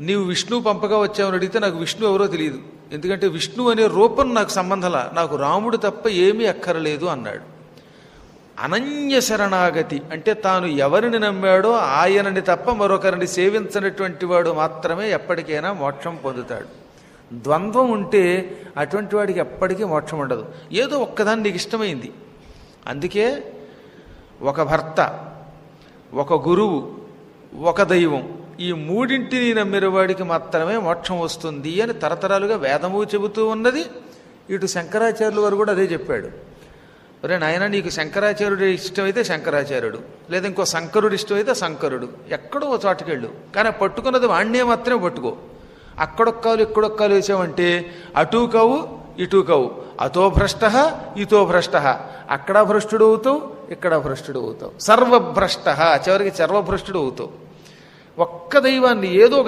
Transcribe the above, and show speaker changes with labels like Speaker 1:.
Speaker 1: నీవు విష్ణువు పంపగా వచ్చావని అడిగితే నాకు విష్ణు ఎవరో తెలియదు, ఎందుకంటే విష్ణు అనే రూపం నాకు సంబంధంలా, నాకు రాముడు తప్ప ఏమీ అక్కరలేదు అన్నాడు. అనన్య శరణాగతి అంటే తాను ఎవరిని నమ్మాడో ఆయనని తప్ప మరొకరిని సేవించినటువంటి వాడు మాత్రమే ఎప్పటికైనా మోక్షం పొందుతాడు. ద్వంద్వం ఉంటే అటువంటి వాడికి ఎప్పటికీ మోక్షం ఉండదు. ఏదో ఒక్కదాన్ని నీకు ఇష్టమైంది, అందుకే ఒక భర్త, ఒక గురువు, ఒక దైవం, ఈ మూడింటిని నమ్మిన వాడికి మాత్రమే మోక్షం వస్తుంది అని తరతరాలుగా వేదము చెబుతూ ఉన్నది. ఇటు శంకరాచార్యుల వారు కూడా అదే చెప్పాడు. ఒరే నాయన, నీకు శంకరాచార్యుడు ఇష్టమైతే శంకరాచార్యుడు, లేదా ఇంకో శంకరుడు ఇష్టమైతే శంకరుడు, ఎక్కడో ఒక చోటకెళ్ళు, కానీ పట్టుకున్నది వాణ్ణే మాత్రమే పట్టుకో. అక్కడొక్కాలు ఇక్కడొక్కాలు వేసావంటే అటూ కావు ఇటూ కావు, అతో భ్రష్ట ఇతో భ్రష్ట, అక్కడ భ్రష్టుడు అవుతావు, ఇక్కడ భ్రష్టుడు అవుతావు, సర్వభ్రష్ట, చివరికి సర్వభ్రష్టుడు అవుతావు. ఒక్క దైవాన్ని ఏదో